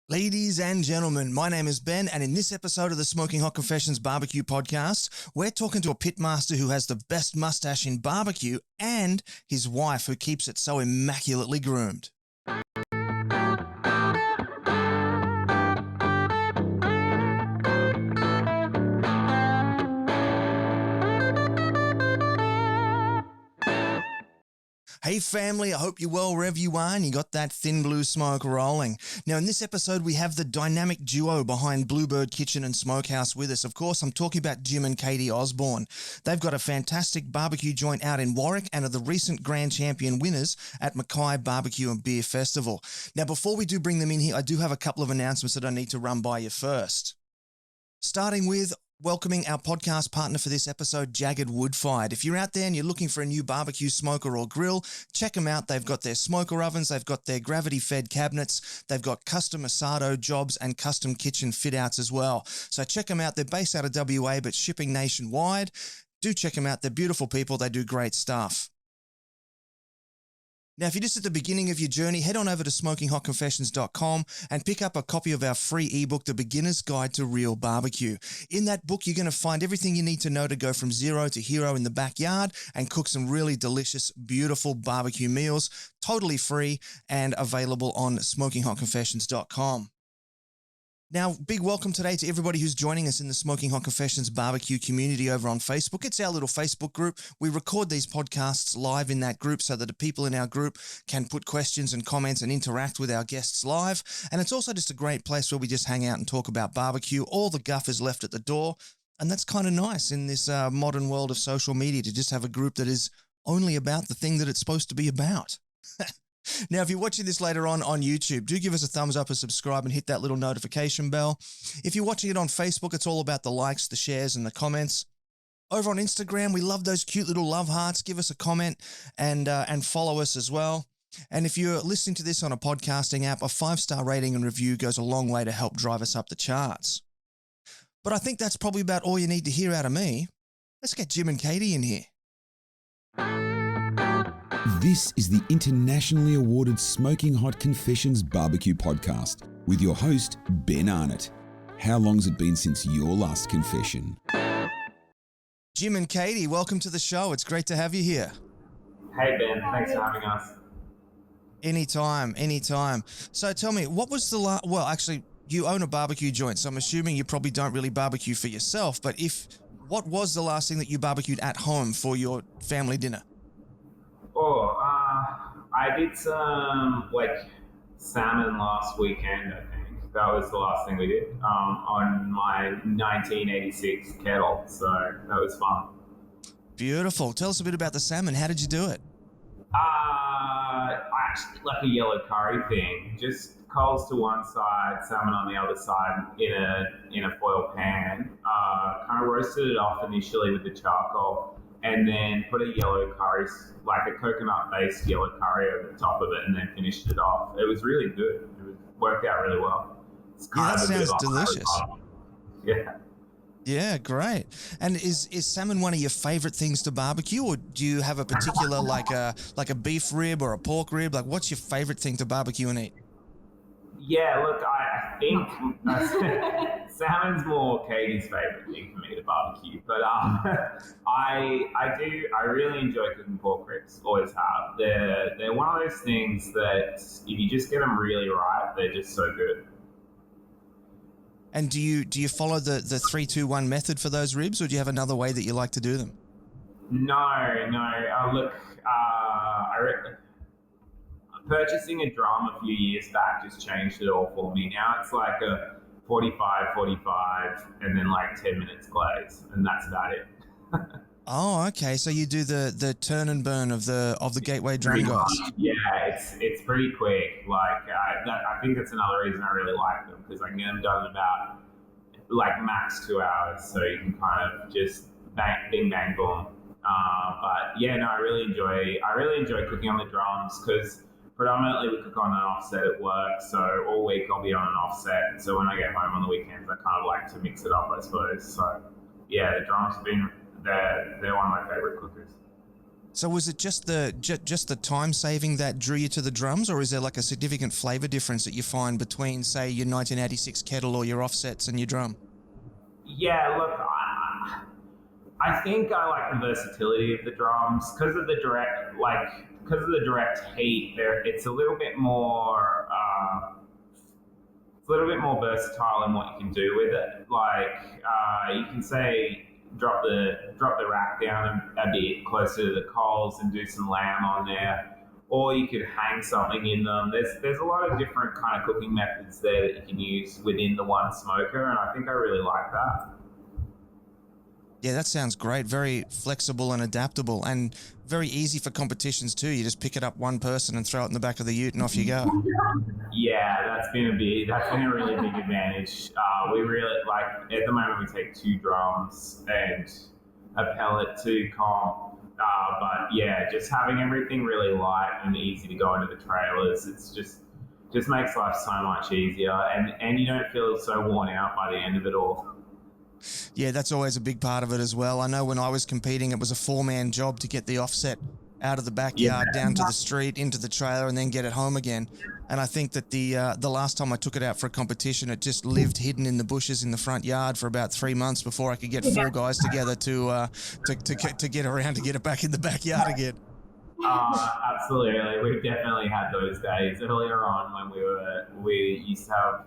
Ladies and gentlemen, my name is Ben, and in this episode of the Smoking Hot Confessions Barbecue Podcast, we're talking to a pitmaster who has the best mustache in barbecue and his wife who keeps it so immaculately groomed. Hey family, I hope you're well wherever you are and you got that thin blue smoke rolling. Now in this episode we have the dynamic duo behind Bluebird Kitchen and Smokehouse with us. Of course, I'm talking about Jim and Katie Osborn. They've got a fantastic barbecue joint out in Warwick and are the recent grand champion winners at Mackay Barbecue and Beer Festival. Now before we do bring them in here, I do have a couple of announcements that I need to run by you first. Starting with welcoming our podcast partner for this episode, Jagged Wood-Fired. If you're out there and you're looking for a new barbecue smoker or grill, check them out. They've got their smoker ovens, they've got their gravity-fed cabinets, they've got custom asado jobs and custom kitchen fit-outs as well. So check them out. They're based out of WA but shipping nationwide. Do check them out. They're beautiful people. They do great stuff. Now, if you're just at the beginning of your journey, head on over to smokinghotconfessions.com and pick up a copy of our free ebook, The Beginner's Guide to Real Barbecue. In that book, you're going to find everything you need to know to go from zero to hero in the backyard and cook some really delicious, beautiful barbecue meals, totally free and available on smokinghotconfessions.com. Now, big welcome today to everybody who's joining us in the Smoking Hot Confessions barbecue community over on Facebook. It's our little Facebook group. We record these podcasts live in that group so that the people in our group can put questions and comments and interact with our guests live. And it's also just a great place where we just hang out and talk about barbecue. All the guff is left at the door. And that's kind of nice in this modern world of social media to just have a group that is only about the thing that it's supposed to be about. Now, if you're watching this later on YouTube, do give us a thumbs up and subscribe and hit that little notification bell. If you're watching it on Facebook, it's all about the likes, the shares, and the comments. Over on Instagram, we love those cute little love hearts. Give us a comment and follow us as well. And if you're listening to this on a podcasting app, a 5-star rating and review goes a long way to help drive us up the charts. But I think that's probably about all you need to hear out of me. Let's get Jim and Katie in here. This is the internationally awarded Smoking Hot Confessions Barbecue Podcast with your host, Ben Arnott. How long's it been since your last confession? Jim and Katie, welcome to the show. It's great to have you here. Hey Ben, thanks for having us. Anytime. So tell me, what was the last, well, actually, you own a barbecue joint, so I'm assuming you probably don't really barbecue for yourself, but what was the last thing that you barbecued at home for your family dinner? I did some salmon last weekend, I think. That was the last thing we did on my 1986 kettle, so that was fun. Beautiful. Tell us a bit about the salmon. How did you do it? I actually like a yellow curry thing, just coals to one side, salmon on the other side in a foil pan. Kind of roasted it off initially with the charcoal, and then put a yellow curry, like a coconut-based yellow curry over the top of it, and then finished it off. It was really good. Worked out really well. That sounds delicious. Yeah. Yeah, great. And is salmon one of your favorite things to barbecue, or do you have a particular like a beef rib or a pork rib? Like, what's your favorite thing to barbecue and eat? Yeah, look, I think salmon's more Katie's favorite thing for me to barbecue, but I really enjoy cooking pork ribs. Always have. They're one of those things that if you just get them really right, they're just so good. And do you follow the 3-2-1 method for those ribs, or do you have another way that you like to do them? No. Look, purchasing a drum a few years back just changed it all for me. Now it's like a 45, and then like 10 minutes glaze, and that's about it. Oh, okay. So you do the turn and burn of the gateway drum guys. Yeah, it's pretty quick. I think that's another reason I really like them, because I can get them done in about max 2 hours, so you can kind of just bing bang boom. But yeah, no, I really enjoy cooking on the drums, because predominantly we cook on an offset at work, so all week I'll be on an offset. And so when I get home on the weekends, I kind of like to mix it up, I suppose. So yeah, the drums have been they're one of my favorite cookers. So was it just the time saving that drew you to the drums, or is there like a significant flavour difference that you find between, say, your 1986 kettle or your offsets and your drum? Yeah, look, I think I like the versatility of the drums because of the direct heat. It's a little bit more. It's a little bit more versatile in what you can do with it. Like you can say drop the rack down a bit closer to the coals and do some lamb on there, or you could hang something in them. There's a lot of different kind of cooking methods there that you can use within the one smoker, and I think I really like that. Yeah, that sounds great. Very flexible and adaptable, and very easy for competitions too. You just pick it up one person and throw it in the back of the ute and off you go. Yeah, that's been a really big advantage. We really at the moment we take 2 drums and a pellet to comp. But yeah, just having everything really light and easy to go into the trailers, it's just makes life so much easier, and you don't feel so worn out by the end of it all. Yeah, that's always a big part of it as well. I know when I was competing, it was a 4-man job to get the offset out of the backyard down to the street, into the trailer, and then get it home again. And I think that the last time I took it out for a competition, it just lived hidden in the bushes in the front yard for about 3 months before I could get 4 guys together to get around to get it back in the backyard again. Absolutely. We've definitely had those days earlier on when we used to have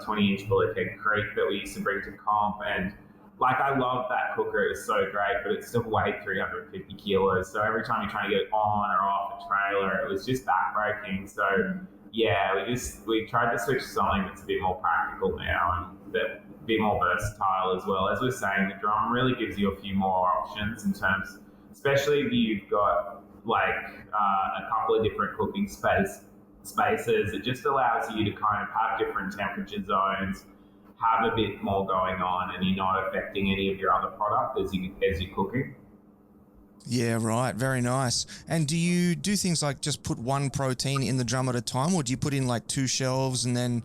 20-inch bullet head creek that we used to bring to comp, and I love that cooker. It was so great, but it still weighed 350 kilos. So every time you're trying to get it on or off the trailer, it was just backbreaking. So yeah, we tried to switch to something that's a bit more practical now and a bit more versatile as well. As we're saying, the drum really gives you a few more options in terms, especially if you've got a couple of different cooking spaces. It just allows you to kind of have different temperature zones, have a bit more going on, and you're not affecting any of your other product as you're cooking. Yeah, right. Very nice. And do you do things like just put one protein in the drum at a time, or do you put in 2 shelves, and then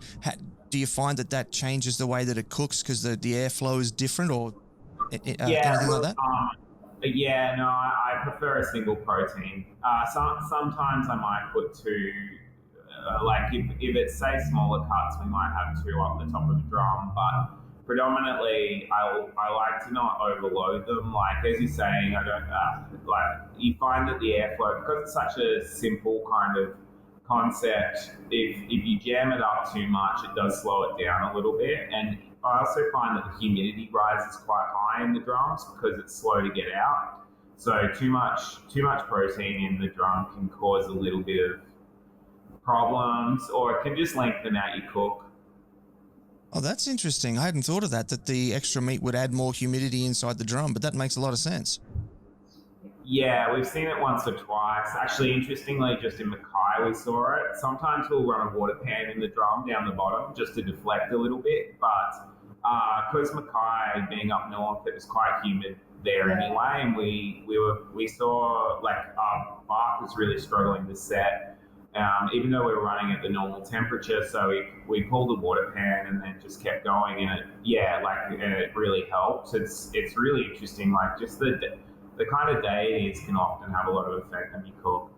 do you find that changes the way that it cooks because the airflow is different, or anything like that? Yeah, no, I prefer a single protein. Sometimes I might put 2. If it's say smaller cuts, we might have 2 up the top of the drum, but predominantly I like to not overload them. As you're saying, I don't you find that the airflow, because it's such a simple kind of concept, if you jam it up too much, it does slow it down a little bit. And I also find that the humidity rises quite high in the drums because it's slow to get out. So too much protein in the drum can cause a little bit of problems, or it can just lengthen out your cook. Oh, that's interesting. I hadn't thought of that the extra meat would add more humidity inside the drum, but that makes a lot of sense. Yeah, we've seen it once or twice. Actually, interestingly, just in Mackay we saw it. Sometimes we'll run a water pan in the drum down the bottom just to deflect a little bit, but because Mackay being up north, it was quite humid there anyway, and we saw our bark was really struggling to set. Even though we were running at the normal temperature, so we pulled the water pan and then just kept going, and it really helped. It's really interesting, just the kind of deities can often have a lot of effect on your cook.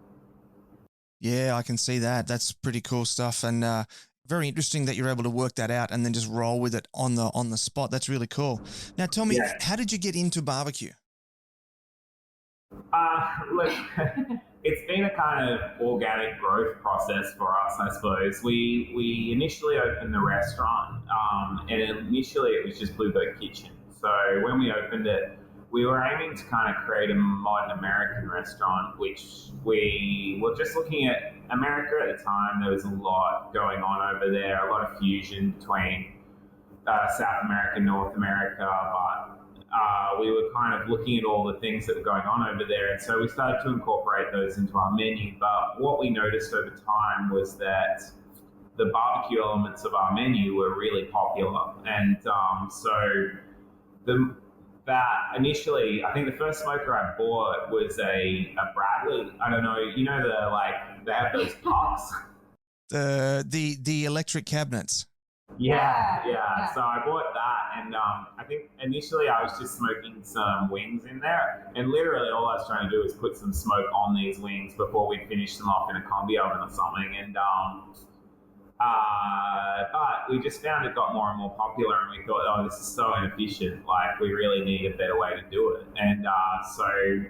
Yeah, I can see that. That's pretty cool stuff, and very interesting that you're able to work that out and then just roll with it on the spot. That's really cool. Now, tell me, how did you get into barbecue? Look, it's been a kind of organic growth process for us, I suppose. We initially opened the restaurant, and initially it was just Bluebird Kitchen. So when we opened it, we were aiming to kind of create a modern American restaurant, which we were just looking at America at the time. There was a lot going on over there, a lot of fusion between South America, North America, but we were kind of looking at all the things that were going on over there, and so we started to incorporate those into our menu. But what we noticed over time was that the barbecue elements of our menu were really popular, and that initially, I think the first smoker I bought was a Bradley. I don't know, they have those pucks. The electric cabinets. Yeah. So I bought that, and I think initially I was just smoking some wings in there, and literally all I was trying to do was put some smoke on these wings before we'd finish them off in a combi oven or something, and but we just found it got more and more popular, and we thought, oh, this is so inefficient, like we really need a better way to do it. And so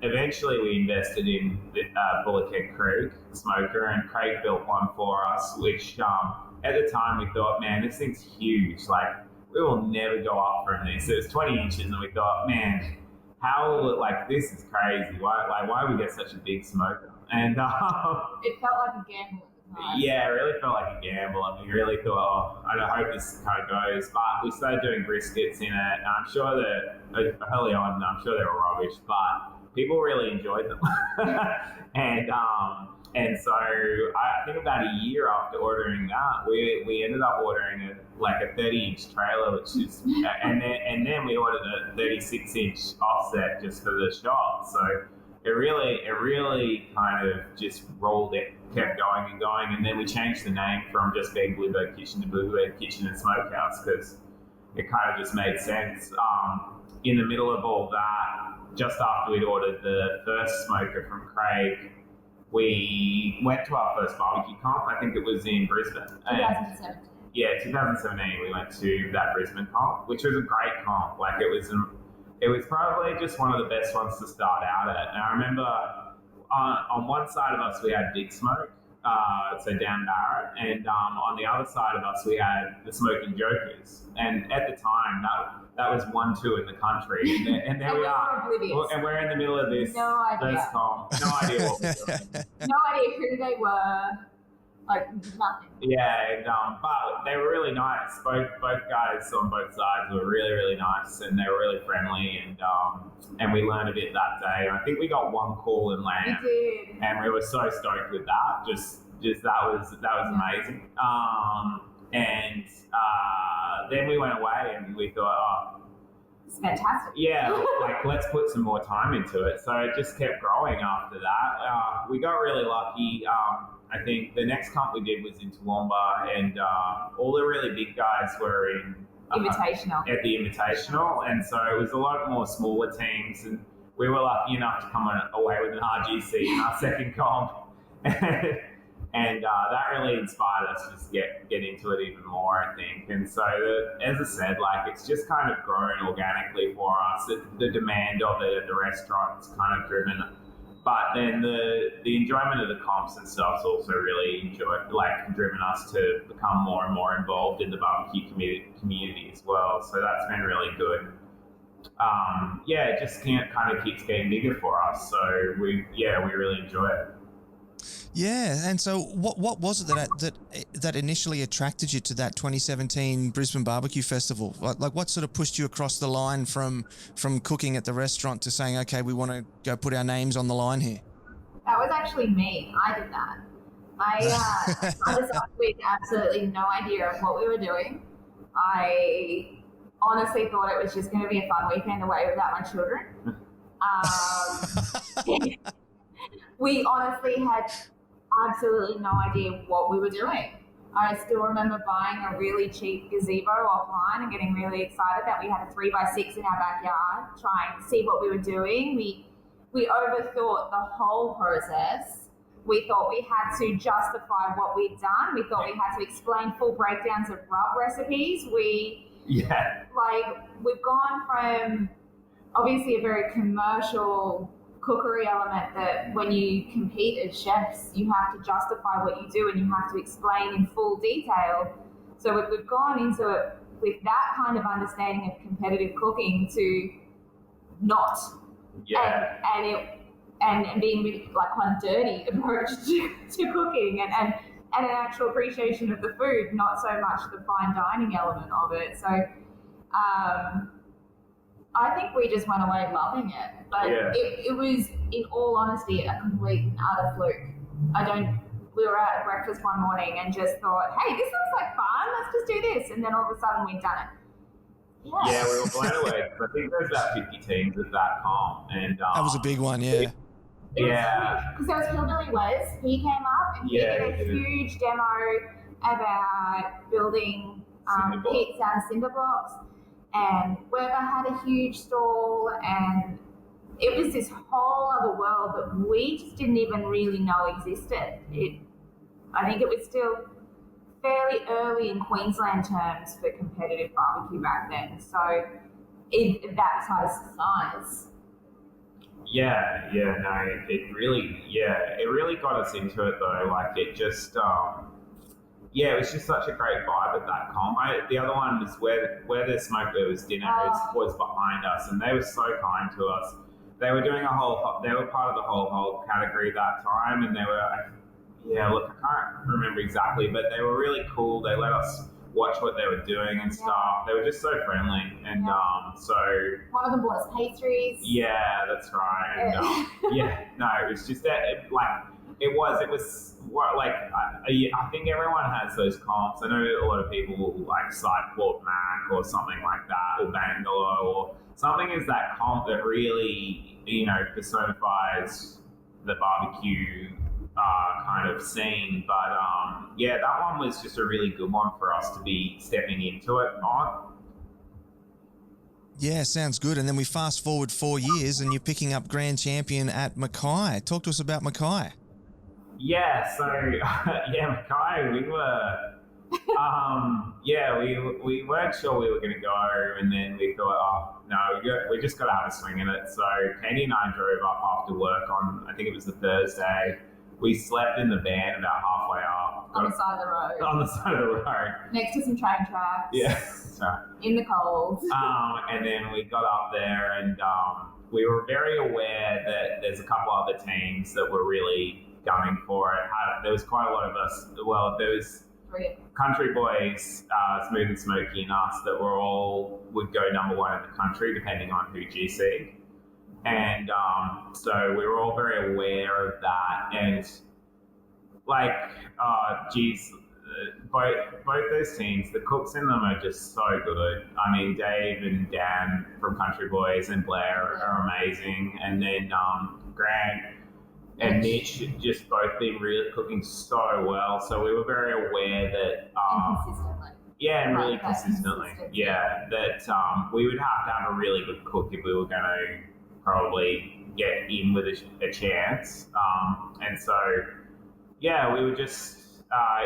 eventually we invested in Bullockhead Creek smoker, and Craig built one for us, which at the time we thought, man, this thing's huge, like we will never go up from this. It was 20 inches, and we thought, man, how will it, like, this is crazy, why we get such a big smoker? And it felt like a gamble. Yeah, it really felt like a gamble, and we really thought, oh, I hope this kind of goes. But we started doing briskets in it, and I'm sure that early on, I'm sure they were rubbish, but people really enjoyed them. and so I think about a year after ordering that, we ended up ordering a 30-inch trailer, which is, and then we ordered a 36-inch offset just for the shop. So it really kind of just rolled it, kept going and going, and then we changed the name from just being Bluebird Kitchen to Bluebird Kitchen and Smokehouse because it kind of just made sense. In the middle of all that, just after we'd ordered the first smoker from Craig, we went to our first barbecue comp. I think it was in Brisbane. 2017. Yeah, 2017 we went to that Brisbane comp, which was a great comp. Like it was probably just one of the best ones to start out at. And I remember on one side of us we had Big Smoke, so Dan Barrett, and on the other side of us we had the Smoking Jokers. And at the time that was 1-2 in the country, and there we are, and we're in the middle of this first comp, no idea what we're doing, no idea who they were. Like nothing. Yeah, and but they were really nice. Both guys on both sides were really, really nice, and they were really friendly, and we learned a bit that day. And I think we got one call in land. We did, and we were so stoked with that. Just that was amazing. And then we went away, and we thought, oh, it's fantastic. Yeah, like let's put some more time into it. So it just kept growing after that. We got really lucky. I think the next comp we did was in Toowoomba, and all the really big guys were in Invitational. At the Invitational, and so it was a lot more smaller teams, and we were lucky enough to come away with an RGC in our second comp, and that really inspired us to just get into it even more, I think. And so, as I said, like it's just kind of grown organically for us. The demand of it at the restaurant's kind of driven. But then the enjoyment of the comps and stuff's also really driven us to become more and more involved in the barbecue community as well. So that's been really good. It just kind of keeps getting bigger for us. So we really enjoy it. Yeah, and so what was it that initially attracted you to that 2017 Brisbane Barbecue Festival? Like what sort of pushed you across the line from cooking at the restaurant to saying, okay, we want to go put our names on the line here? That was actually me. I did that. I was up with absolutely no idea of what we were doing. I honestly thought it was just going to be a fun weekend away without my children. We honestly had absolutely no idea what we were doing. I still remember buying a really cheap gazebo offline and getting really excited that we had a 3x6 in our backyard, trying to see what we were doing. We overthought the whole process. We thought we had to justify what we'd done. We thought we had to explain full breakdowns of rub recipes. We've gone from obviously a very commercial cookery element that when you compete as chefs, you have to justify what you do and you have to explain in full detail. So we've gone into it with that kind of understanding of competitive cooking to not. Yeah. And being like one dirty approach to cooking and an actual appreciation of the food, not so much the fine dining element of it. So I think we just went away loving it. But it was, in all honesty, a complete and utter fluke. We were out at breakfast one morning and just thought, hey, this looks like fun, let's just do this. And then all of a sudden we'd done it. Yeah, we were blown away. I think there's about 50 teams at that comp. And that was a big one, yeah. Because there was Hillbilly Wes. He came up and he did a huge demo about building pits out of cinder blocks. And Weber had a huge stall, and it was this whole other world that we just didn't even really know existed. I think it was still fairly early in Queensland terms for competitive barbecue back then. So that size. It really got us into it though. Like it just, it was just such a great vibe at that comp. The other one was where the Smokehouse dinner was behind us, and they were so kind to us. They were doing they were part of the whole category that time, and they were, I can't remember exactly, but they were really cool. They let us watch what they were doing and stuff. They were just so friendly, and so one of them bought us pastries. Yeah, that's right. And it was just that. It was like I think everyone has those comps. I know a lot of people will like cite Port Mac or something like that, or Bangalore, or something is that comp that really personifies the barbecue kind of scene. But that one was just a really good one for us to be stepping into it on. Yeah, sounds good. And then we fast forward 4 years and you're picking up grand champion at Mackay. Talk to us about Mackay. Yeah, so Mackay, we were we weren't sure we were going to go, and then we thought, we just got to have a swing in it. So Katie and I drove up after work on, I think it was the Thursday. We slept in the van about halfway up. On the side of the road. On the side of the road. Next to some train tracks. Yeah. In the cold. And then we got up there, and we were very aware that there's a couple other teams that were really going for it. There was quite a lot of us. Well, there was Country Boys, Smooth and Smoky, and us that would go number one in the country depending on who GC'd. And so we were all very aware of that. And both those teams, the cooks in them are just so good. I mean, Dave and Dan from Country Boys and Blair are amazing. And then Grant and Mitch just both been really cooking so well. So we were very aware that... consistently. Yeah, and really consistently. Yeah, that we would have to have a really good cook if we were going to probably get in with a chance. And so, we were just...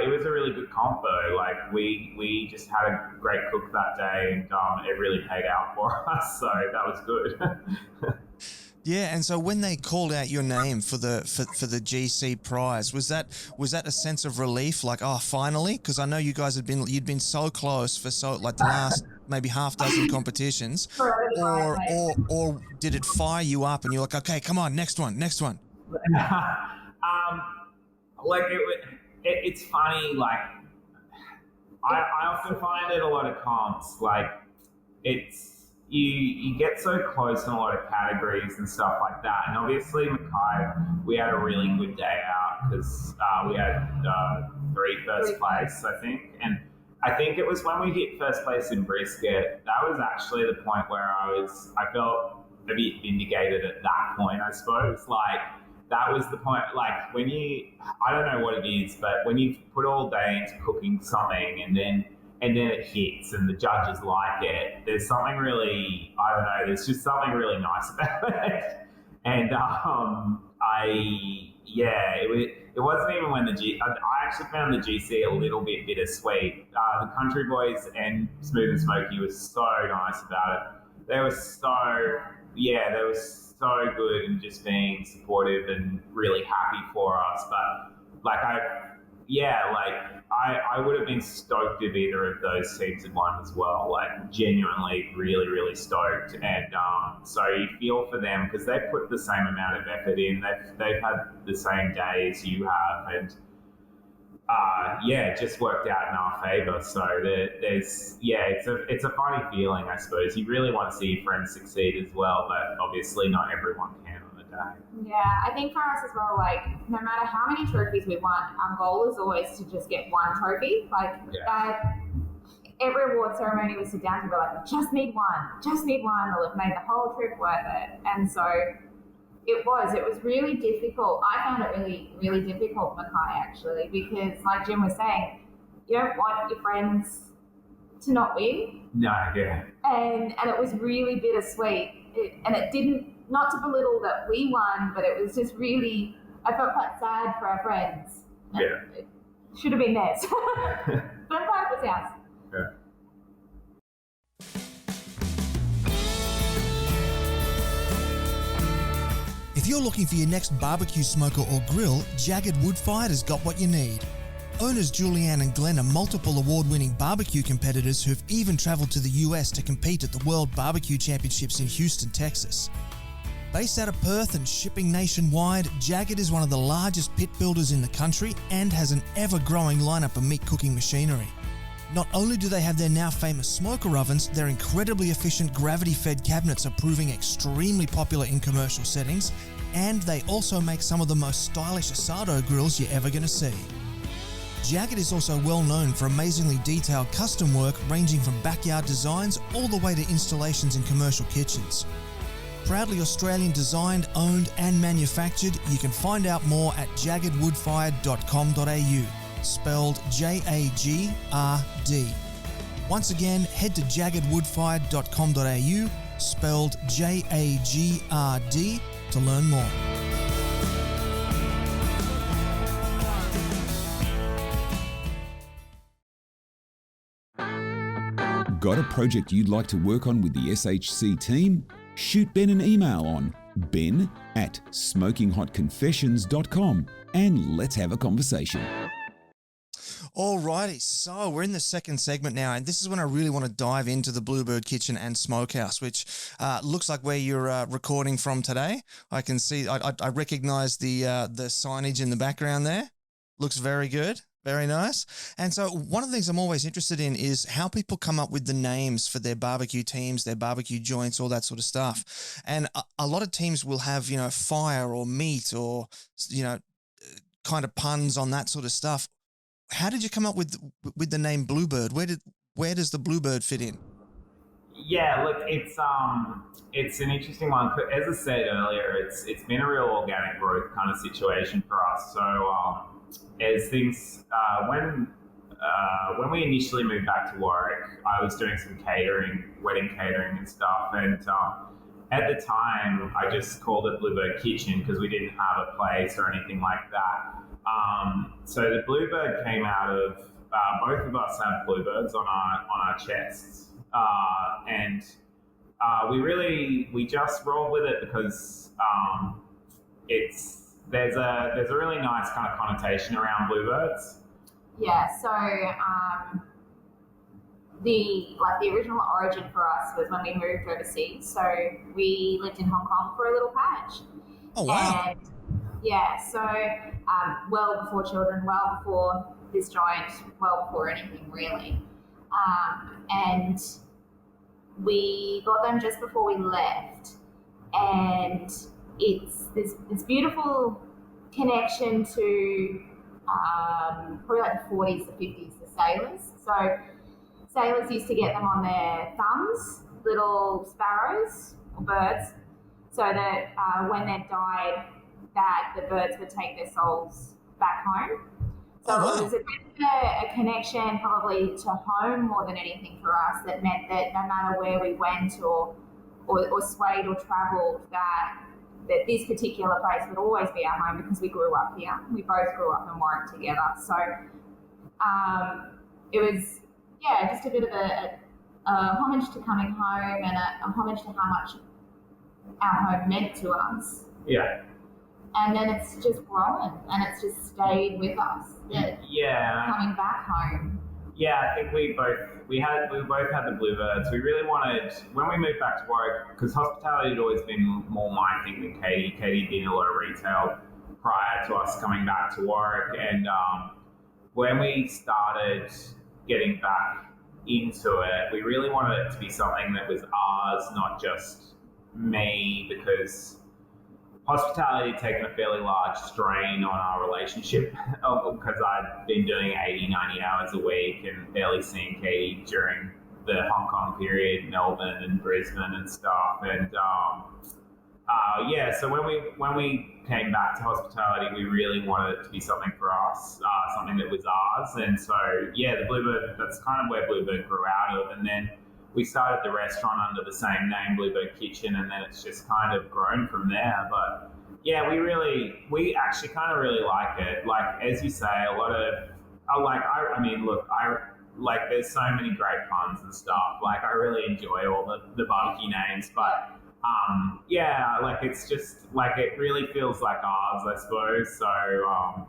it was a really good comp though. Like we just had a great cook that day, and it really paid out for us. So that was good. Yeah, and so when they called out your name for the GC prize, was that a sense of relief, like, oh, finally? Because I know you guys you'd been so close for the last maybe half dozen competitions, or did it fire you up and you're like, okay, come on, next one. It's funny. Like I often find it a lot of comps. Like it's. You get so close in a lot of categories and stuff like that. And obviously Mackay, we had a really good day out because we had 3 first place, I think. And I think it was when we hit first place in brisket, that was actually the point where I felt a bit vindicated at that point, I suppose. Like that was the point, like when I don't know what it is, but when you put all day into cooking something and then it hits and the judges like it, there's something really, I don't know, there's just something really nice about it. And it wasn't even when I actually found the GC a little bit bittersweet. The Country Boys and Smooth and Smoky was so nice about it. They were so good and just being supportive and really happy for us. But I would have been stoked if either of those teams had won as well. Like genuinely, really, really stoked. And so you feel for them because they put the same amount of effort in. They've had the same day as you have, and it just worked out in our favour. So it's a funny feeling, I suppose. You really want to see your friends succeed as well, but obviously not everyone can on the day. Yeah, I think for us as well, like no matter how many trophies we won, our goal is always to just get one trophy. Like every award ceremony we sit down to be like, we just need one, they'll have made the whole trip worth it. And so it was really difficult. I found it really, really difficult, Mackay, actually, because like Jim was saying, you don't want your friends to not win. No, yeah. And it was really bittersweet. And it didn't, not to belittle that we won, but it was just really, I felt quite sad for our friends. Yeah. It should have been theirs. But I'm glad it was ours. Yeah. If you're looking for your next barbecue smoker or grill, Jagged Wood Fired has got what you need. Owners Julianne and Glenn are multiple award-winning barbecue competitors who've even travelled to the US to compete at the World Barbecue Championships in Houston, Texas. Based out of Perth and shipping nationwide, Jagged is one of the largest pit builders in the country and has an ever-growing lineup of meat cooking machinery. Not only do they have their now famous smoker ovens, their incredibly efficient gravity-fed cabinets are proving extremely popular in commercial settings, and they also make some of the most stylish asado grills you're ever going to see. Jagged is also well known for amazingly detailed custom work ranging from backyard designs all the way to installations in commercial kitchens. Proudly Australian designed, owned and manufactured, you can find out more at jaggedwoodfired.com.au, spelled Jagrd. Once again, head to jaggedwoodfired.com.au, spelled Jagrd, to learn more. Got a project you'd like to work on with the SHC team? Shoot Ben an email on ben@smokinghotconfessions.com and let's have a conversation. Alrighty, so we're in the second segment now, and this is when I really want to dive into the Bluebird Kitchen and Smokehouse, which looks like where you're recording from today. I can see, I recognise the signage in the background there. Looks very good. Very nice. And so one of the things I'm always interested in is how people come up with the names for their barbecue teams, their barbecue joints, all that sort of stuff. And a lot of teams will have, fire or meat or, kind of puns on that sort of stuff. How did you come up with the name Bluebird? Where does the Bluebird fit in? Yeah, look, it's an interesting one. As I said earlier, it's been a real organic growth kind of situation for us. So, as things when we initially moved back to Warwick, I was doing some wedding catering and stuff, and at the time I just called it Bluebird Kitchen because we didn't have a place or anything like that. So the Bluebird came out of both of us have bluebirds on our chests, and we just rolled with it because there's a really nice kind of connotation around bluebirds. Yeah, so the original origin for us was when we moved overseas. So we lived in Hong Kong for a little patch. Oh, wow. And yeah, so well before children, well before this joint, well before anything really. And we got them just before we left. And it's this beautiful connection to probably like the 40s, the 50s, the sailors. So sailors used to get them on their thumbs, little sparrows or birds, so that when they died, that the birds would take their souls back home. So it was a bit of a connection probably to home more than anything for us, that meant that no matter where we went or swayed or travelled, that this particular place would always be our home because we grew up here. We both grew up in Warwick together. So it was, just a bit of a homage to coming home and a homage to how much our home meant to us. Yeah. And then it's just grown and it's just stayed with us. Coming back home. Yeah, I think we both had the bluebirds. We really wanted, when we moved back to Warwick, because hospitality had always been more my thing than Katie. Katie did a lot of retail prior to us coming back to Warwick, and when we started getting back into it, we really wanted it to be something that was ours, not just me, because hospitality had taken a fairly large strain on our relationship because I'd been doing 80, 90 hours a week and barely seeing Katie during the Hong Kong period, Melbourne and Brisbane and stuff. And So when we came back to hospitality, we really wanted it to be something for us, something that was ours. And so, the Bluebird, that's kind of where Bluebird grew out of. And then we started the restaurant under the same name, Bluebird Kitchen, and then it's just kind of grown from there. But we actually kind of really like it. Like, as you say, a lot of, there's so many great puns and stuff. Like, I really enjoy all the barbecue names, but it's just like, it really feels like ours, I suppose. So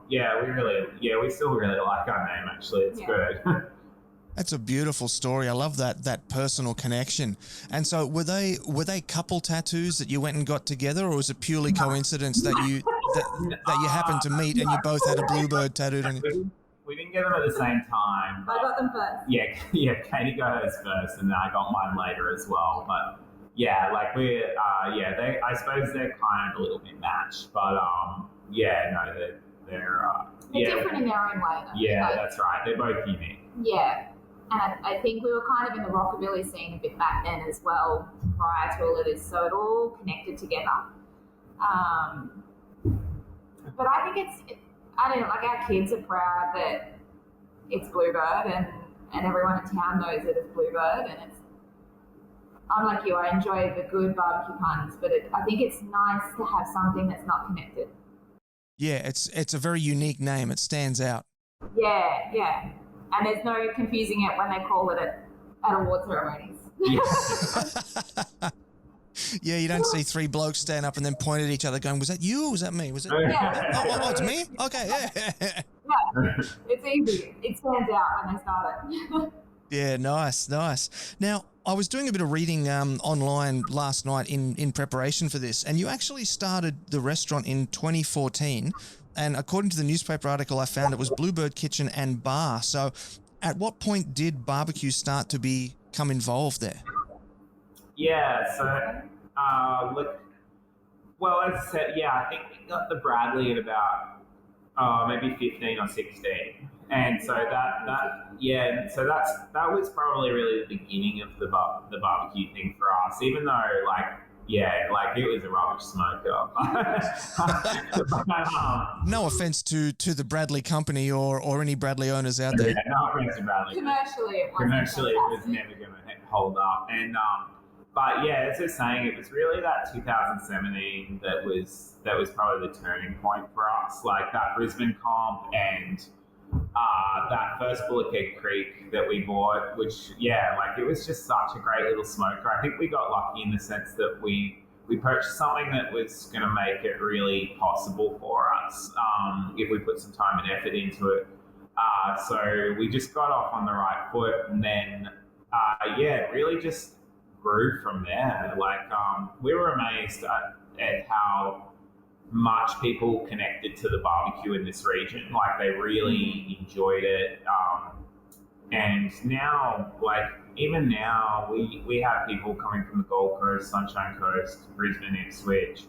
we still really like our name. Actually, it's good. That's a beautiful story. I love that personal connection. And so, were they couple tattoos that you went and got together, or was it purely coincidence that you happened to meet and you both had a Bluebird tattooed on you? We didn't get them at the same time. I got them first. Katie got hers first, and then I got mine later as well. But I suppose they're kind of a little bit matched, but they're different in their own way, though. Yeah, that's right. They're both unique. Yeah, and I think we were kind of in the rockabilly scene a bit back then as well, prior to all of this, so it all connected together. But I think our kids are proud that it's Bluebird, and everyone in town knows that it's Bluebird, and it's, I'm like you, I enjoy the good barbecue puns, but I think it's nice to have something that's not connected. Yeah, it's a very unique name. It stands out. Yeah. And there's no confusing it when they call it at award ceremonies. Yeah, you don't see three blokes stand up and then point at each other going, was that you or was that me? Was it? Yeah. Oh, it's me? Okay, yeah. Yeah, it's easy. It stands out when they start it. Yeah, nice. Now, I was doing a bit of reading online last night in preparation for this, and you actually started the restaurant in 2014, and according to the newspaper article I found, it was Bluebird Kitchen and Bar. So at what point did barbecue start to become involved there? Yeah, so, as I said, I think we got the Bradley at about maybe 15 or 16. And so that was probably really the beginning of the barbecue thing for us, even though it was a rubbish smoker. No offense to the Bradley company or any Bradley owners out there. Yeah, no offense to Bradley. Commercially, it was never going to hold up. And as I was saying, it was really that 2017 that was probably the turning point for us. Like that Brisbane comp and that first Bullock Creek that we bought, which it was just such a great little smoker. I think we got lucky in the sense that we purchased something that was going to make it really possible for us if we put some time and effort into it. So we just got off on the right foot, and then it really just grew from there. We were amazed at how much people connected to the barbecue in this region. Like, they really enjoyed it. And now, even now, we have people coming from the Gold Coast, Sunshine Coast, Brisbane, Ipswich,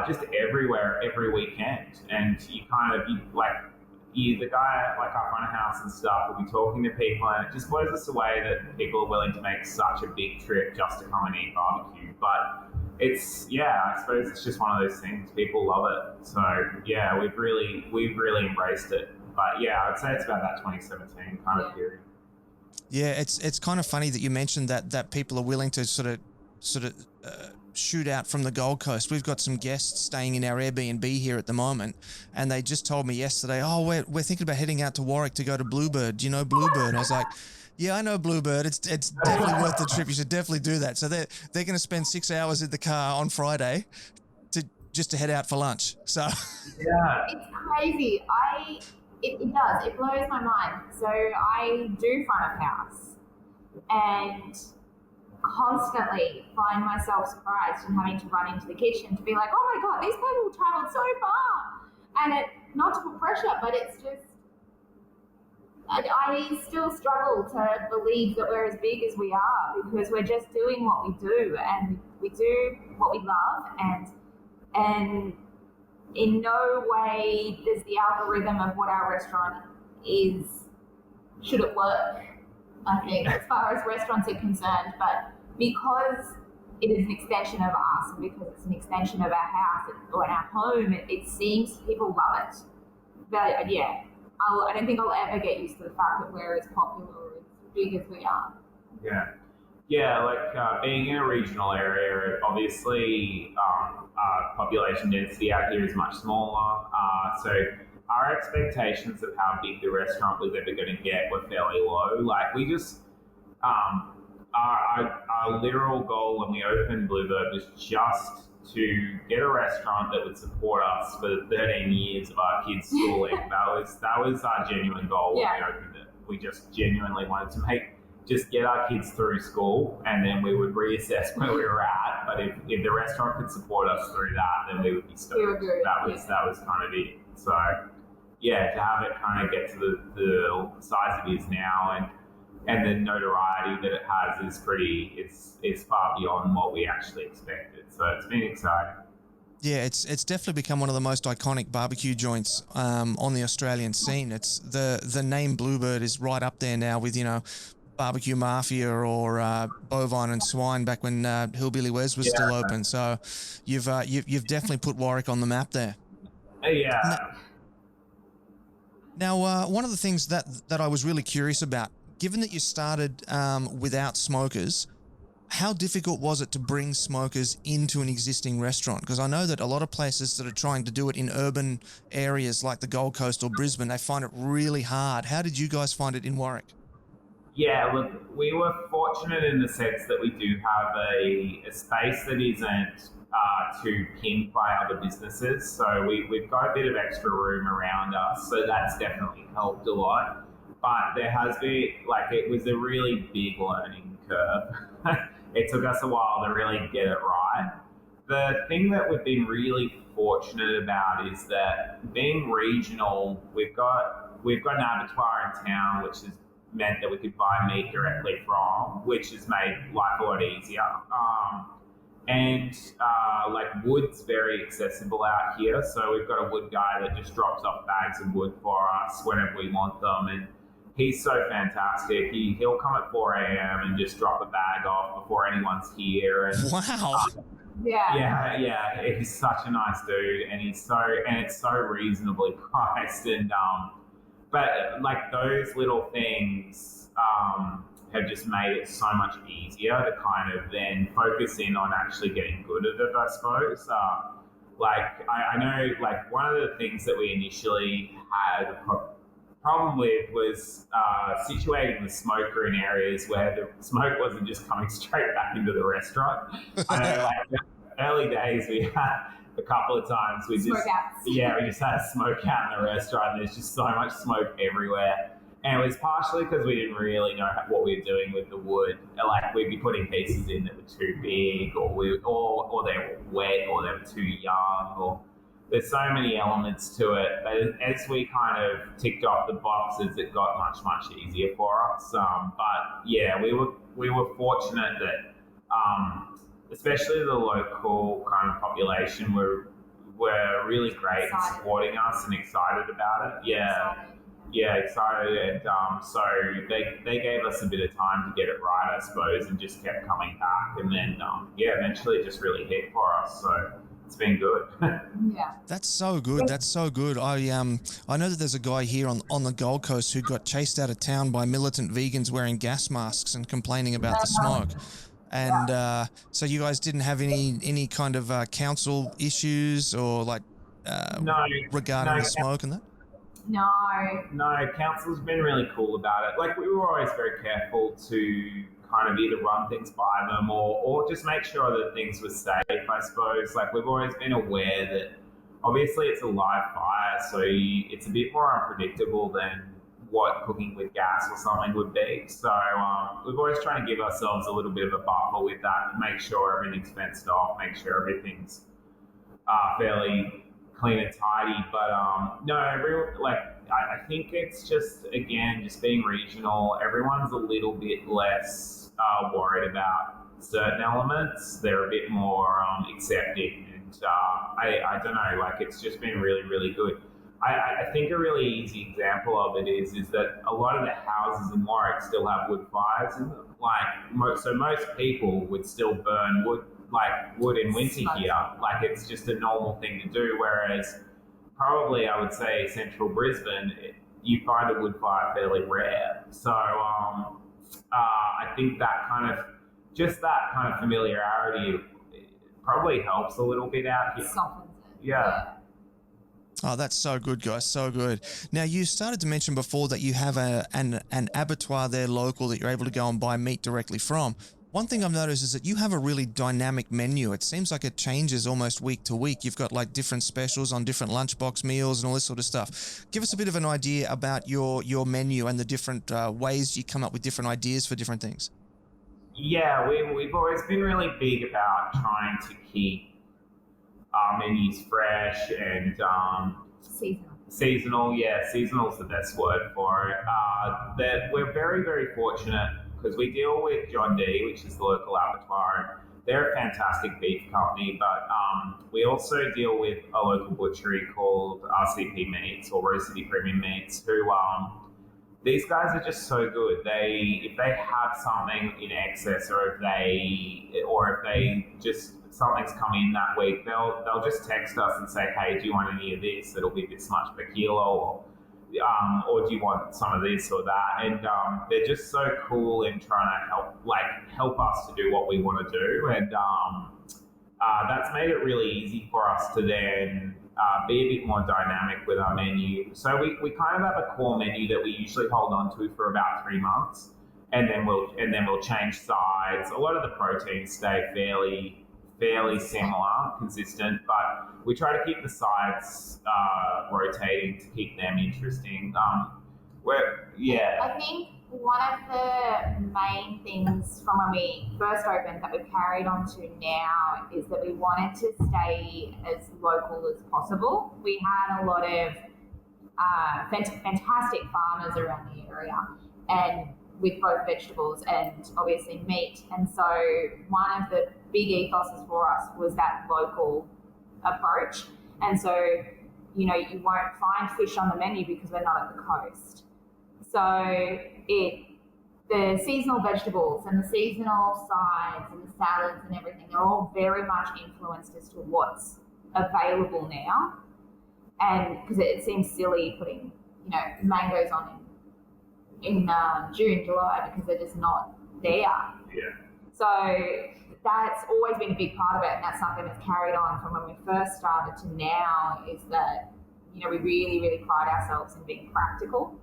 just everywhere, every weekend. And the guy at our front of house and stuff will be talking to people, and it just blows us away that people are willing to make such a big trip just to come and eat barbecue. But it's, I suppose it's just one of those things. People love it. So we've really embraced it. But I'd say it's about that 2017 kind of period. Yeah, it's kind of funny that you mentioned that people are willing to sort of shoot out from the Gold Coast. We've got some guests staying in our Airbnb here at the moment, and they just told me yesterday, we're thinking about heading out to Warwick to go to Bluebird. Do you know Bluebird? And I was like, yeah, I know Bluebird. It's definitely worth the trip. You should definitely do that. So they're going to spend 6 hours in the car on Friday just to head out for lunch. So it's crazy. It does. It blows my mind. So I do front of house, and constantly find myself surprised and having to run into the kitchen to be like, oh my God, these people traveled so far. And it, not to put pressure, but it's just, I still struggle to believe that we're as big as we are, because we're just doing what we do, and we do what we love, and in no way does the algorithm of what our restaurant is, should it work, I think, as far as restaurants are concerned. But because it is an extension of us, and because it's an extension of our house or our home, it seems people love it. But yeah, I don't think I'll ever get used to the fact that we're as popular or as big as we are. Yeah, like being in a regional area, obviously population density out here is much smaller. So our expectations of how big the restaurant was ever going to get were fairly low. Like we just, our literal goal when we opened Bluebird was just to get a restaurant that would support us for the 13 years of our kids' schooling. that was our genuine goal when we opened it. We just genuinely wanted to just get our kids through school, and then we would reassess where we were at. But if the restaurant could support us through that, then we would be stoked. That was kind of it. So yeah, to have it kind of get to the size it is now, and the notoriety that it has is it's far beyond what we actually expected. So it's been exciting. Yeah, it's definitely become one of the most iconic barbecue joints on the Australian scene. It's the name Bluebird is right up there now with, you know, Barbecue Mafia or Bovine and Swine back when Hillbilly Wes was still open. So you've definitely put Warwick on the map there. Yeah. Now, one of the things that I was really curious about, given that you started without smokers, how difficult was it to bring smokers into an existing restaurant? Because I know that a lot of places that are trying to do it in urban areas like the Gold Coast or Brisbane, they find it really hard. How did you guys find it in Warwick? Yeah, look, we were fortunate in the sense that we do have a space that isn't too pinned by other businesses. So we've got a bit of extra room around us. So that's definitely helped a lot. But there has been, it was a really big learning curve. It took us a while to really get it right. The thing that we've been really fortunate about is that being regional, we've got an abattoir in town, which has meant that we could buy meat directly from, which has made life a lot easier. And wood's very accessible out here. So we've got a wood guy that just drops off bags of wood for us whenever we want them. And he's so fantastic. He'll come at 4 a.m. and just drop a bag off before anyone's here. And, wow. Yeah. He's such a nice dude, and it's so reasonably priced. And but those little things have just made it so much easier to kind of then focus in on actually getting good at it, I suppose. I know one of the things that we initially had a problem with was situating the smoker in areas where the smoke wasn't just coming straight back into the restaurant. I know, early days we had a couple of times we just had a smoke out in the restaurant. There's just so much smoke everywhere. And it was partially because we didn't really know what we were doing with the wood. We'd be putting pieces in that were too big, or they were wet, or they were too young, or there's so many elements to it. But as we kind of ticked off the boxes, it got much, much easier for us. But yeah, we were fortunate that, especially the local kind of population were really great in supporting us and excited about it. Yeah, excited, and so they gave us a bit of time to get it right, I suppose, and just kept coming back, and then eventually it just really hit for us. So it's been good. Yeah, that's so good. That's so good. I know that there's a guy here on the Gold Coast who got chased out of town by militant vegans wearing gas masks and complaining about the smoke. And so you guys didn't have any kind of council issues or regarding the smoke and that? No, council's been really cool about it. We were always very careful to kind of either run things by them or just make sure that things were safe, I suppose. We've always been aware that obviously it's a live fire, so it's a bit more unpredictable than what cooking with gas or something would be. So we've always tried to give ourselves a little bit of a buffer with that to make sure everything's fenced off, make sure everything's fairly clean and tidy. But I think it's just, again, just being regional, everyone's a little bit less worried about certain elements. They're a bit more accepting, and I don't know, it's just been really, really good. I think a really easy example of it is that a lot of the houses in Warwick still have wood fires in them. So most people would still burn wood would in winter here. Like, it's just a normal thing to do. Whereas probably I would say central Brisbane, you find a wood fire fairly rare. So I think that kind of familiarity probably helps a little bit out here. Softens it. Yeah. Oh, that's so good, guys. So good. Now, you started to mention before that you have an abattoir there local that you're able to go and buy meat directly from. One thing I've noticed is that you have a really dynamic menu. It seems like it changes almost week to week. You've got like different specials on different lunchbox meals and all this sort of stuff. Give us a bit of an idea about your menu and the different ways you come up with different ideas for different things. Yeah, we've always been really big about trying to keep our menus fresh and seasonal. Yeah, seasonal's the best word for it. That we're very, very fortunate because we deal with John D, which is the local abattoir. They're a fantastic beef company, but we also deal with a local butchery called RCP Meats or Rose City Premium Meats, who these guys are just so good. If they have something in excess, or if they just something's come in that week, they'll just text us and say, hey, do you want any of this? It'll be this much per kilo, or do you want some of this or that? And they're just so cool in trying to help us to do what we want to do. And that's made it really easy for us to then be a bit more dynamic with our menu. So we kind of have a core menu that we usually hold on to for about 3 months, and then we'll change sides. A lot of the proteins stay fairly similar, consistent, but we try to keep the sides rotating to keep them interesting. I think one of the main things from when we first opened that we've carried on to now is that we wanted to stay as local as possible. We had a lot of fantastic farmers around the area, and with both vegetables and obviously meat. And so one of the big ethoses for us was that local approach. And so, you won't find fish on the menu because we're not at the coast. So the seasonal vegetables and the seasonal sides and the salads and everything, they're all very much influenced as to what's available now. And because it seems silly putting, mangoes on in June, July, because they're just not there. Yeah. So that's always been a big part of it, and that's something that's carried on from when we first started to now, is that, we really, really pride ourselves in being practical.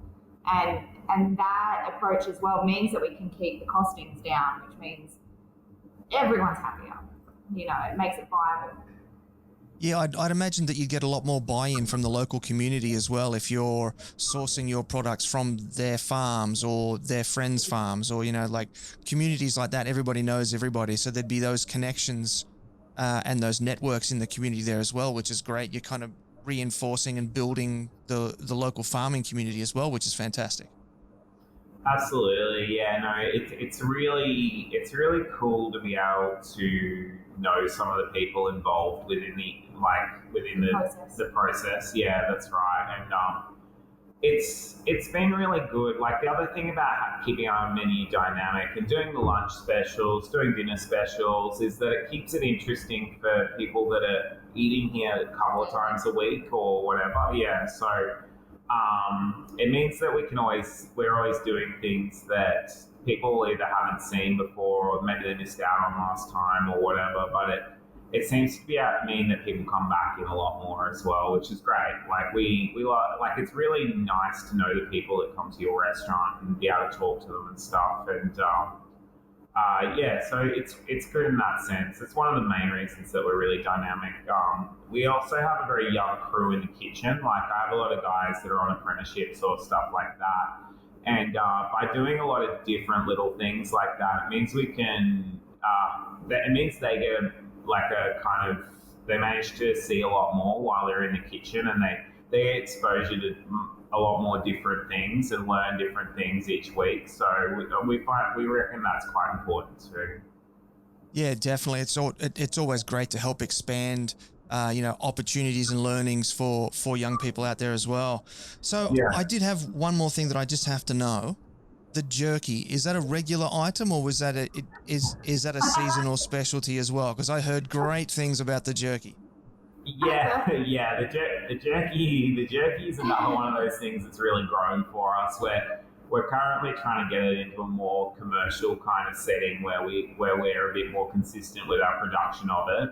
And that approach as well means that we can keep the costings down, which means everyone's happier. It makes it viable. Yeah, I'd imagine that you get a lot more buy-in from the local community as well if you're sourcing your products from their farms or their friends' farms, or, communities like that. Everybody knows everybody. So there'd be those connections and those networks in the community there as well, which is great. You're kind of reinforcing and building the local farming community as well, which is fantastic. Absolutely, yeah. No, it's really cool to be able to know some of the people involved within the process. Yeah, that's right. And it's been really good. Like, the other thing about keeping our menu dynamic and doing the lunch specials, doing dinner specials, is that it keeps it interesting for people that are eating here a couple of times a week or whatever. Yeah, so it means that we're always doing things that people either haven't seen before, or maybe they missed out on last time or whatever, but it seems to mean that people come back in a lot more as well, which is great. Like, we like, it's really nice to know the people that come to your restaurant and be able to talk to them and stuff. And so it's good in that sense. It's one of the main reasons that we're really dynamic. We also have a very young crew in the kitchen. Like, I have a lot of guys that are on apprenticeships or stuff like that. And by doing a lot of different little things like that, it means we can, it means they get they manage to see a lot more while they're in the kitchen, and they get exposure to a lot more different things and learn different things each week. So we reckon that's quite important too. Yeah, definitely. It's always great to help expand opportunities and learnings for young people out there as well. So yeah. I did have one more thing that I just have to know. the jerky, is that a regular item or was that is that a seasonal specialty as well? Because I heard great things about the jerky. Yeah, yeah. The jerky is another one of those things that's really grown for us. We're currently trying to get it into a more commercial kind of setting where we're a bit more consistent with our production of it.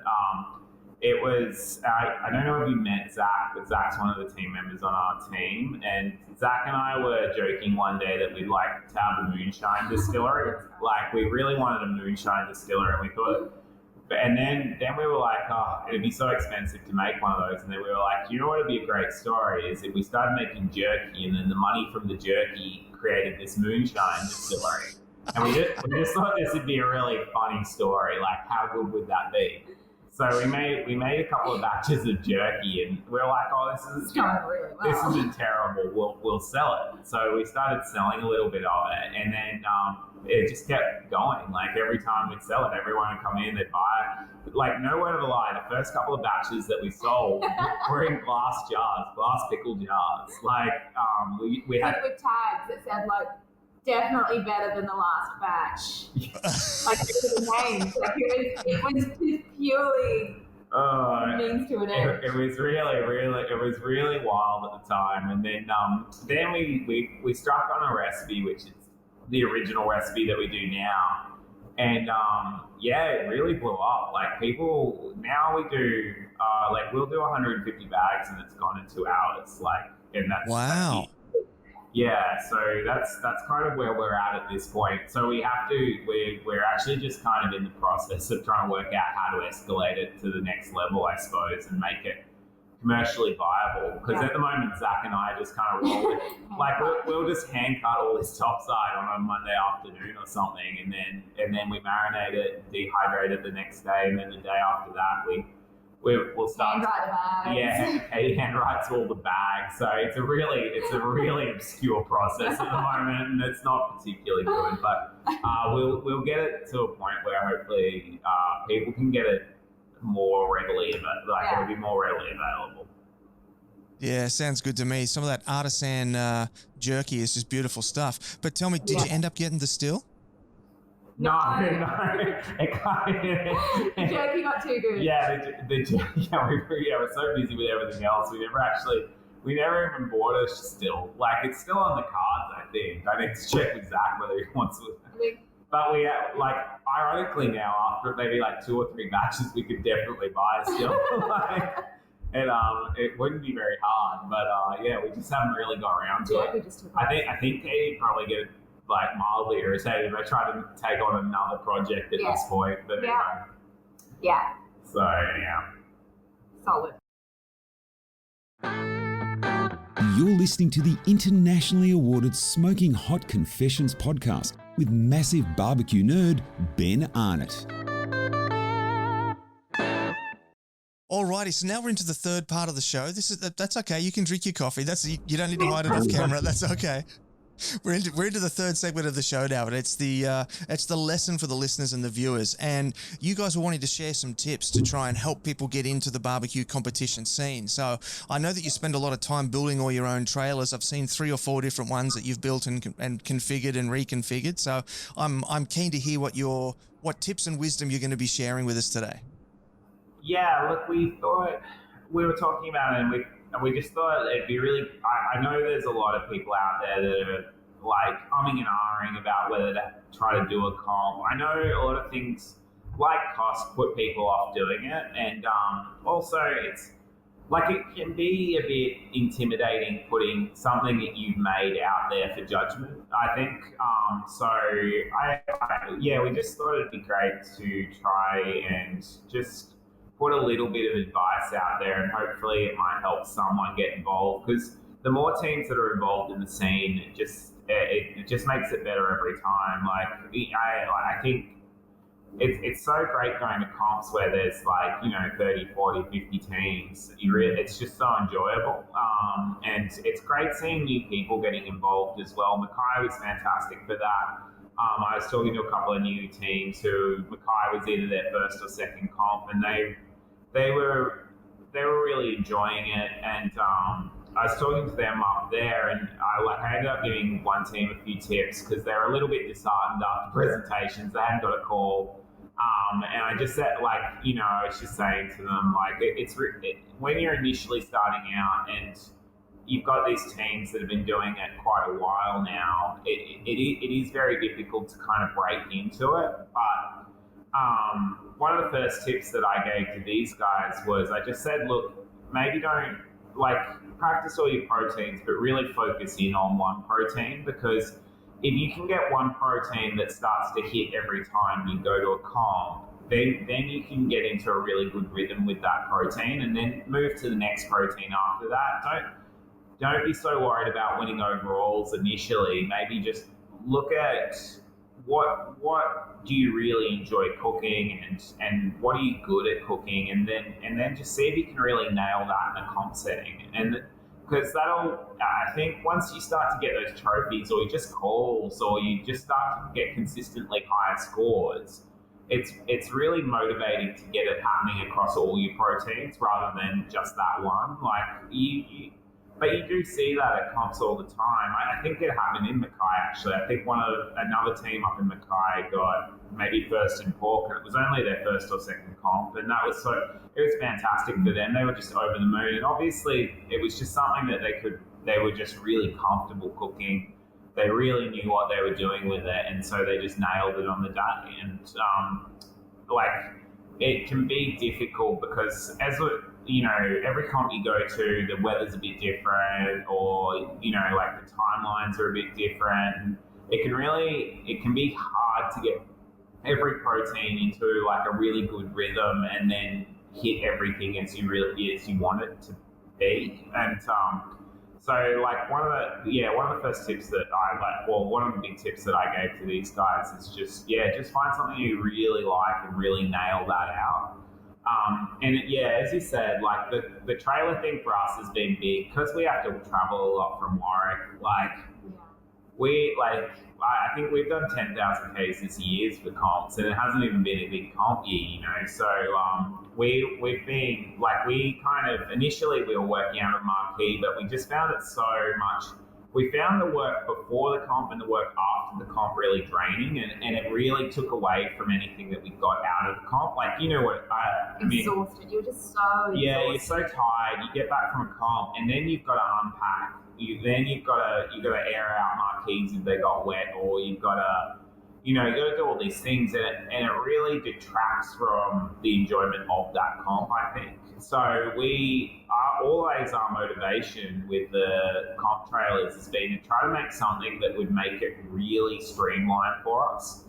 It was, I don't know if you met Zach, but Zach's one of the team members on our team. And Zach and I were joking one day that we'd like to have a moonshine distillery. Like, we really wanted a moonshine distillery, and we thought, and then we were like, oh, it'd be so expensive to make one of those. And then we were like, you know what would be a great story is if we started making jerky, and then the money from the jerky created this moonshine distillery. And we just thought this would be a really funny story. Like, how good would that be? So we made a couple of batches of jerky, and we were like, oh, this isn't terrible. We'll sell it. So we started selling a little bit of it, and then it just kept going. Like, every time we'd sell it, everyone would come in, they'd buy it. Like, no word of a lie, the first couple of batches that we sold were in glass pickle jars. Like, we had with tags that said like, definitely better than the last batch. Like, the names. Like, it was just purely means to an end. It was really wild at the time. And then we struck on a recipe, which is the original recipe that we do now. And it really blew up. Like, people now we do we'll do 150 bags and it's gone in 2 hours. Like, and that's wow. Yeah, so that's kind of where we're at this point. So we're actually just kind of in the process of trying to work out how to escalate it to the next level, I suppose, and make it commercially viable. Because at the moment, Zach and I just kind of roll it. Like, we'll just hand cut all this topside on a Monday afternoon or something, and then we marinate it, dehydrate it the next day, and then the day after that we'll start. Handwrite the bags. Yeah, Katie handwrites all the bags. So it's a really obscure process at the moment, and it's not particularly good. But we'll get it to a point where hopefully people can get it more readily, it'll be more readily available. Yeah, sounds good to me. Some of that artisan jerky is just beautiful stuff. But tell me, did you end up getting the still? No. The jerky not too good. Yeah, we're so busy with everything else. We never even bought a still. Like, it's still on the cards, I think. I need to check with Zach whether he wants it. But we ironically now, after maybe 2 or 3 batches, we could definitely buy a still. It wouldn't be very hard. But we just haven't really got around to it. I think Katie probably get mildly irritated if I try to take on another project at this point. But yeah. So yeah. Solid. You're listening to the internationally awarded Smoking Hot Confessions podcast with massive barbecue nerd Ben Arnott. Alrighty, so now we're into the third part of the show. That's okay. You can drink your coffee. You don't need to hide it off camera. That's okay. We're into the third segment of the show now, but it's the lesson for the listeners and the viewers. And you guys were wanting to share some tips to try and help people get into the barbecue competition scene. So I know that you spend a lot of time building all your own trailers. I've seen 3 or 4 different ones that you've built and configured and reconfigured. So I'm keen to hear what tips and wisdom you're going to be sharing with us today. Yeah, look, we were talking about it, and we just thought it'd be really. I know there's a lot of people out there that are umming and ahhing about whether to try to do a comp. I know a lot of things like cost put people off doing it, and also it's it can be a bit intimidating putting something that you've made out there for judgment, I think. We just thought it'd be great to try and just put a little bit of advice out there, and hopefully it might help someone get involved, because the more teams that are involved in the scene, it just makes it better every time. I think it's so great going to comps where there's 30, 40, 50 teams. It's just so enjoyable. And it's great seeing new people getting involved as well. Mackay was fantastic for that. I was talking to a couple of new teams who Mackay was either their first or second comp, and they were really enjoying it. And was talking to them up there, and I ended up giving one team a few tips because they were a little bit disheartened after presentations. They hadn't got a call. And I just said, I was just saying to them, when you're initially starting out and you've got these teams that have been doing it quite a while now, it is very difficult to kind of break into it. But one of the first tips that I gave to these guys was I just said, look, maybe don't practice all your proteins, but really focus in on one protein, because if you can get one protein that starts to hit every time you go to a comp, then you can get into a really good rhythm with that protein, and then move to the next protein after that. Don't be so worried about winning overalls initially. Maybe just look at what do you really enjoy cooking, and what are you good at cooking, and then just see if you can really nail that in a comp setting. And because I think once you start to get those trophies, or you just calls, or you just start to get consistently higher scores, it's really motivating to get it happening across all your proteins rather than just that one. But you do see that at comps all the time. I think it happened in Mackay, actually. I think another team up in Mackay got maybe first in pork, and it was only their first or second comp, and it was fantastic for them. They were just over the moon, and obviously it was just something that they were just really comfortable cooking. They really knew what they were doing with it, and so they just nailed it on the day. And it can be difficult because every comp you go to, the weather's a bit different, or the timelines are a bit different. It can be hard to get every protein into a really good rhythm and then hit everything as you want it to be. And one of the first tips that one of the big tips that I gave to these guys is just find something you really like and really nail that out. As you said, the trailer thing for us has been big because we have to travel a lot from Warwick. I think we've done 10,000 Ks this year for comps, and it hasn't even been a big comp year, So we've been initially we were working out of Mackay, but we just found it so much. We found the work before the comp and the work after the comp really draining, and it really took away from anything that we got out of the comp. Exhausted. You're just so exhausted. Yeah, you're so tired. You get back from a comp, and then you've got to unpack. You've got to air out marquees if they got wet, or you've got to do all these things, and it really detracts from the enjoyment of that comp, I think. So we are always, our motivation with the comp trailers has been to try to make something that would make it really streamlined for us,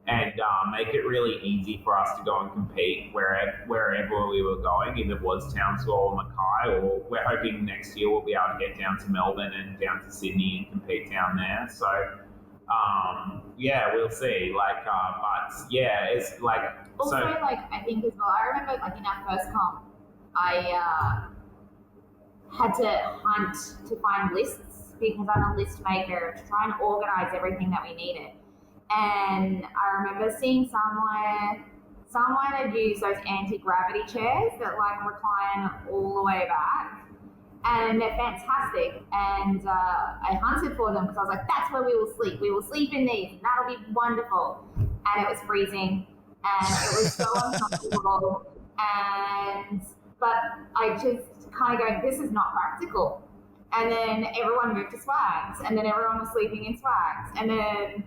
and make it really easy for us to go and compete wherever we were going, if it was Townsville or Mackay, or we're hoping next year we'll be able to get down to Melbourne and down to Sydney and compete down there. So we'll see. It's also, I think as well, I remember in our first comp, I had to hunt to find lists because I'm a list maker to try and organize everything that we needed. And I remember seeing someone had used those anti-gravity chairs that recline all the way back, and they're fantastic. And I hunted for them because I was like, that's where we will sleep. We will sleep in these, and that'll be wonderful. And it was freezing, and it was so uncomfortable. But I just kind of going, this is not practical. And then everyone moved to swags, and then everyone was sleeping in swags, and then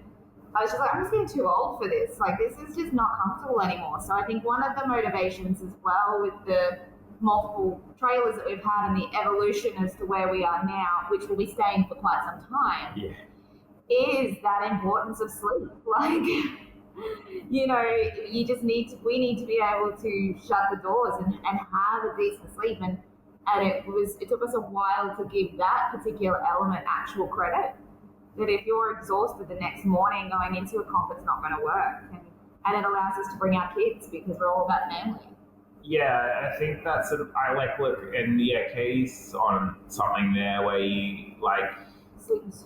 I was just like, I'm just getting too old for this. This is just not comfortable anymore. So I think one of the motivations as well with the multiple trailers that we've had and the evolution as to where we are now, which will be staying for quite some time, is that importance of sleep. We need to be able to shut the doors and have a decent sleep. And it took us a while to give that particular element actual credit. That if you're exhausted the next morning going into a comp, it's not going to work. And it allows us to bring our kids because we're all about family. Yeah, I think that's Katie's on something there where you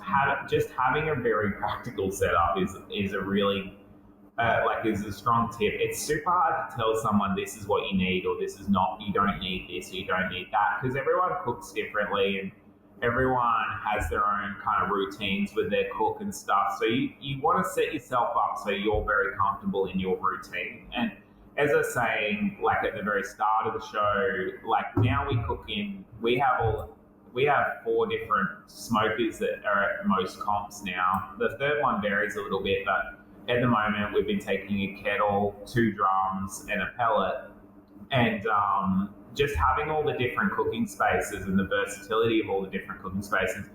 having a very practical setup is a really is a strong tip. It's super hard to tell someone this is what you need or this is not. You don't need this or you don't need that because everyone cooks differently, everyone has their own kind of routines with their cook and stuff. So you want to set yourself up so you're very comfortable in your routine. And as I was saying, like at the very start of the show, like now we have 4 different smokers that are at most comps now. The third one varies a little bit, but at the moment we've been taking a kettle, 2 drums and a pellet. And just having all the different cooking spaces and the versatility of all the different cooking spaces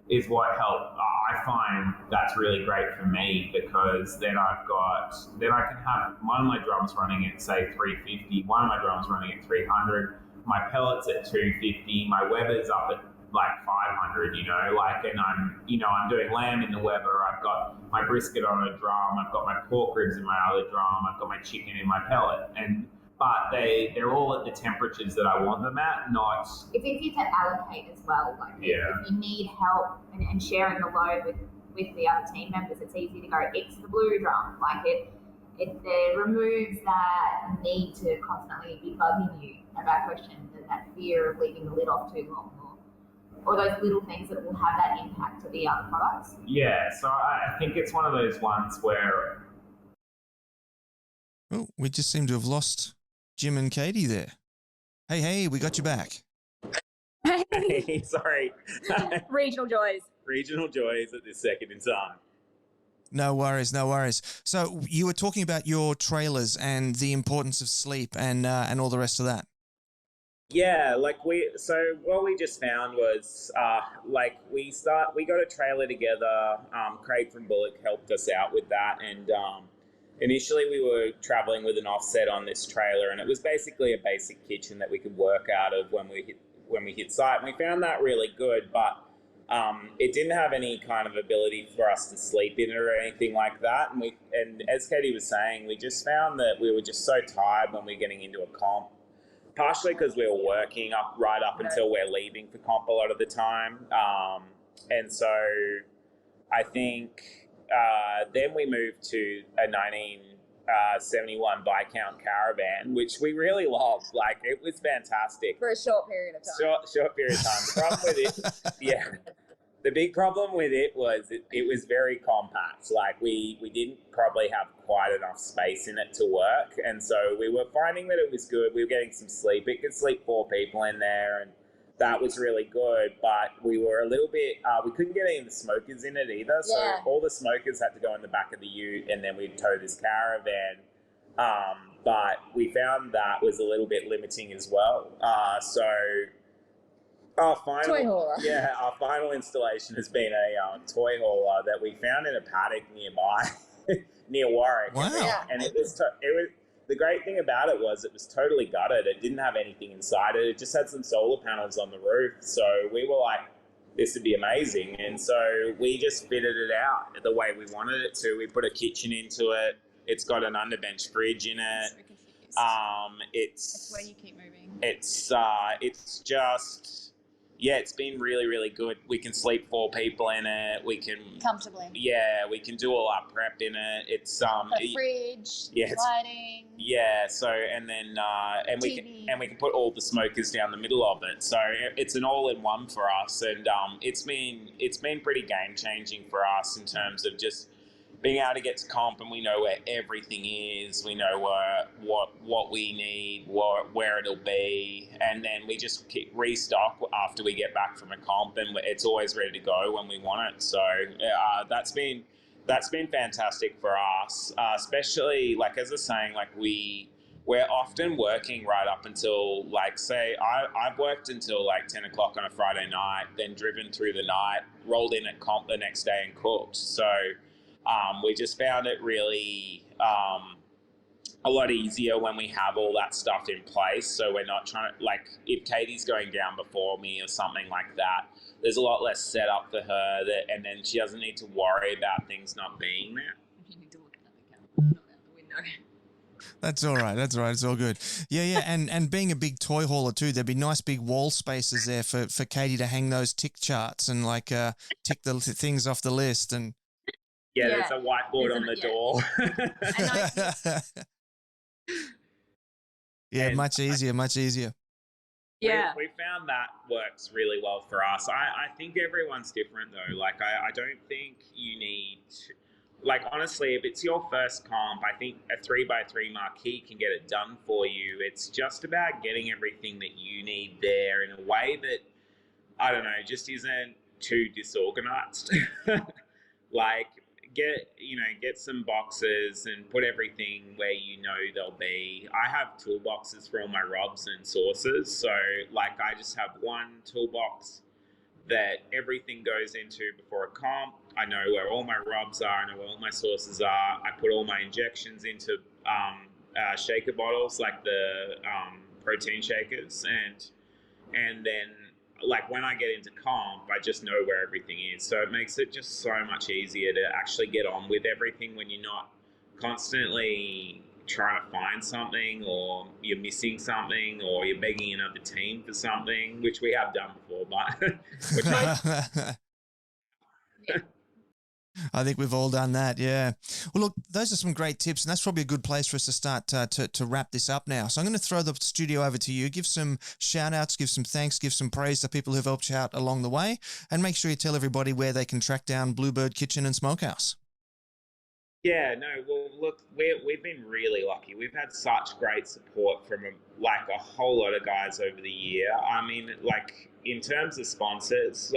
is what helped. I find that's really great for me, because then I can have one of my drums running at say 350, one of my drums running at 300, my pellets at 250, my Weber's up at like 500, and I'm doing lamb in the Weber, I've got my brisket on a drum, I've got my pork ribs in my other drum, I've got my chicken in my pellet, but they're all at the temperatures that I want them at, not... It's easy to allocate as well. Like if you need help and sharing the load with the other team members, it's easy to go, it's the blue drum. Like it removes that need to constantly be bugging you about questions and that fear of leaving the lid off too long, or those little things that will have that impact to the other products. Yeah, so I think it's one of those ones where... Oh, we just seem to have lost Jim and Katie there. Hey, we got you back. Hey, sorry. Regional joys. Regional joys at this second in time. No worries. So you were talking about your trailers and the importance of sleep and all the rest of that. Yeah, what we just found was we got a trailer together. Craig from Bullock helped us out with that, and initially we were traveling with an offset on this trailer, and it was basically a basic kitchen that we could work out of when we hit site. And we found that really good, but it didn't have any kind of ability for us to sleep in it or anything like that. And as Katie was saying, we just found that we were just so tired when we were getting into a comp. Partially because we were working right up until we're leaving for comp a lot of the time. And so I think then we moved to a 1971 Viscount Caravan, which we really loved. Like, it was fantastic. For a short period of time. Short period of time. The problem with it, yeah. The big problem with it was it was very compact. Like, we didn't probably have quite enough space in it to work. And so we were finding that it was good. We were getting some sleep. It could sleep 4 people in there, and that was really good. But we were a little bit, we couldn't get any of the smokers in it either. So all the smokers had to go in the back of the ute, and then we'd tow this caravan. But we found that was a little bit limiting as well. So our final installation has been a toy hauler that we found in a paddock nearby, near Warwick. Wow! And it was the great thing about it was it was totally gutted. It didn't have anything inside it. It just had some solar panels on the roof. So we were like, this would be amazing. And so we just fitted it out the way we wanted it to. We put a kitchen into it. It's got an underbench fridge in it. It's where you keep moving. It's just... Yeah, it's been really, really good. We can sleep 4 people in it. We can comfortably. Yeah, we can do all our prep in it. It's the fridge, lighting. Yeah, so and then we can put all the smokers down the middle of it. So it's an all-in-one for us, and it's been pretty game changing for us in terms of just being able to get to comp, and we know where everything is. We know what we need, where it'll be, and then we just restock after we get back from a comp, and it's always ready to go when we want it. So that's been fantastic for us, especially like as I was saying, like we're often working right up until like say I've worked until like 10 o'clock on a Friday night, then driven through the night, rolled in at comp the next day and cooked. So. We just found it really a lot easier when we have all that stuff in place. So we're not trying to, like, if Katie's going down before me or something like that, there's a lot less setup for her, and then she doesn't need to worry about things not being there. You need to look at the camera, not out the window. That's all right. It's all good. Yeah. And being a big toy hauler too, there'd be nice big wall spaces there for Katie to hang those tick charts and like tick the things off the list and. Yeah, there's a whiteboard on the door. Yeah, much easier. Yeah. We found that works really well for us. I think everyone's different though. Like, I don't think you need, like, honestly, if it's your first comp, I think a 3x3 marquee can get it done for you. It's just about getting everything that you need there in a way that, I don't know, just isn't too disorganized. Like, get some boxes and put everything where you know they'll be. I have toolboxes for all my rubs and sauces. So, like, I just have one toolbox that everything goes into before a comp. I know where all my rubs are. I know where all my sauces are. I put all my injections into shaker bottles, like the protein shakers. And then, like, when I get into comp, I just know where everything is. So it makes it just so much easier to actually get on with everything when you're not constantly trying to find something, or you're missing something, or you're begging another team for something, which we have done before, but I think we've all done that, yeah. Well, look, those are some great tips, and that's probably a good place for us to start to wrap this up now. So I'm going to throw the studio over to you. Give some shout-outs, give some thanks, give some praise to people who've helped you out along the way, and make sure you tell everybody where they can track down Bluebird Kitchen and Smokehouse. Yeah, no, well, look, we've been really lucky. We've had such great support from a whole lot of guys over the year. I mean, like, in terms of sponsors,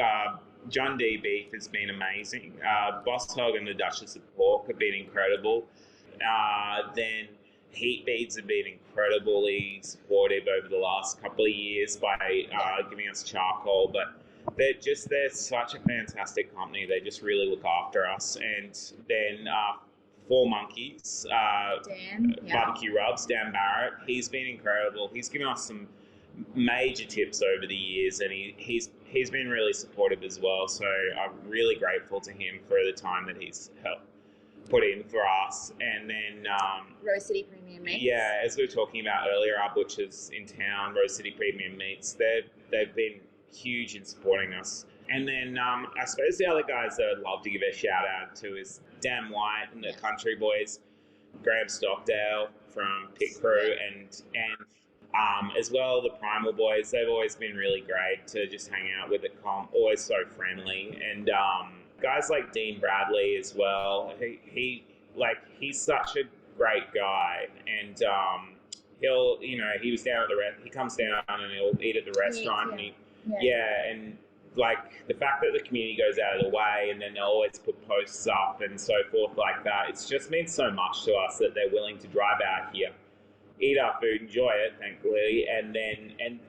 John D. Beef has been amazing. Boss Hog and the Duchess of Pork have been incredible. Then Heat Beads have been incredibly supportive over the last couple of years by giving us charcoal. But they're such a fantastic company. They just really look after us. And then Four Monkeys, Barbecue Rubs, Dan Barrett, he's been incredible. He's given us some major tips over the years, and he's been really supportive as well. So I'm really grateful to him for the time that he's helped put in for us. And then Rose City Premium Meats. Yeah, as we were talking about earlier, our butchers in town, Rose City Premium Meats, they've been huge in supporting us. And then I suppose the other guys that I'd love to give a shout out to is Dan White and the Country Boys, Graham Stockdale from Pit Crew, and as well the Primal Boys. They've always been really great to just hang out with at comp, always so friendly. And guys like Dean Bradley as well. He's such a great guy, and he was down at he comes down and he'll eat at the restaurant, and like the fact that the community goes out of the way, and then they'll always put posts up and so forth like that. It's just means so much to us that they're willing to drive out here, eat our food, enjoy it, thankfully,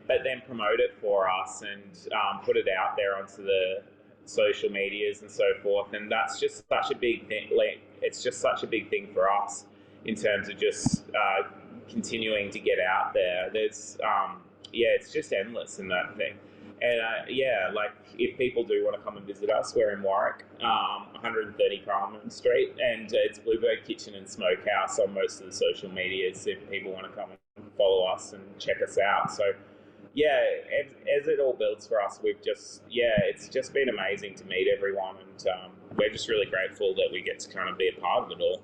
but then promote it for us and put it out there onto the social medias and so forth. And that's just such a big thing. Like, it's just such a big thing for us in terms of just continuing to get out there. There's it's just endless in that thing. And like, if people do want to come and visit us, we're in Warwick, 130 Carmen Street, and it's Bluebird Kitchen and Smokehouse on most of the social medias if people want to come and follow us and check us out. So, as it all builds for us, it's just been amazing to meet everyone, and we're just really grateful that we get to kind of be a part of it all.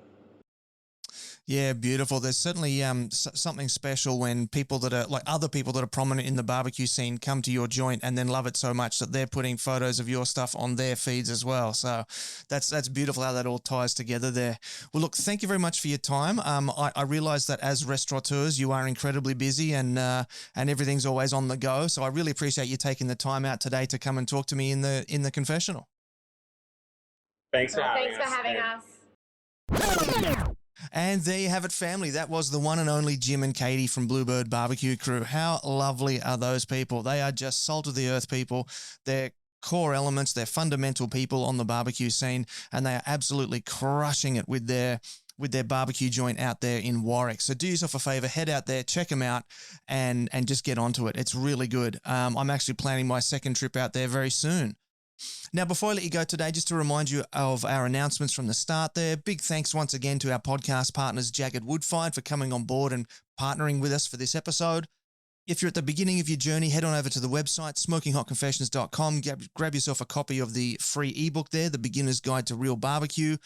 Yeah, beautiful. There's certainly something special when people that are like other people that are prominent in the barbecue scene come to your joint and then love it so much that they're putting photos of your stuff on their feeds as well. So that's beautiful how that all ties together there. Well, look, thank you very much for your time. I realize that as restaurateurs, you are incredibly busy and everything's always on the go. So I really appreciate you taking the time out today to come and talk to me in the confessional. Thanks for having us. And there you have it, family. That was the one and only Jim and Katie from Bluebird Barbecue Crew. How lovely are those people? They are just salt of the earth people. They're core elements. They're fundamental people on the barbecue scene, and they are absolutely crushing it with their barbecue joint out there in Warwick. So do yourself a favor, head out there, check them out, and just get onto it. It's really good. I'm actually planning my second trip out there very soon. Now, before I let you go today, just to remind you of our announcements from the start there, big thanks once again to our podcast partners, Jagged Woodfire, for coming on board and partnering with us for this episode. If you're at the beginning of your journey, head on over to the website, smokinghotconfessions.com, grab yourself a copy of the free ebook there, The Beginner's Guide to Real Barbecue.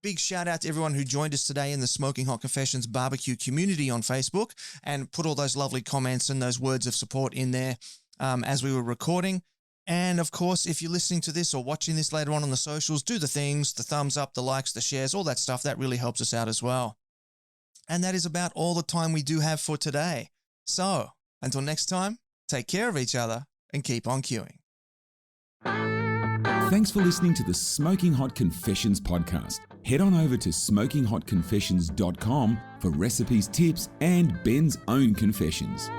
Big shout out to everyone who joined us today in the Smoking Hot Confessions barbecue community on Facebook and put all those lovely comments and those words of support in there as we were recording. And of course, if you're listening to this or watching this later on the socials, do the things, the thumbs up, the likes, the shares, all that stuff. That really helps us out as well. And that is about all the time we do have for today. So until next time, take care of each other and keep on queuing. Thanks for listening to the Smoking Hot Confessions podcast. Head on over to smokinghotconfessions.com for recipes, tips, and Ben's own confessions.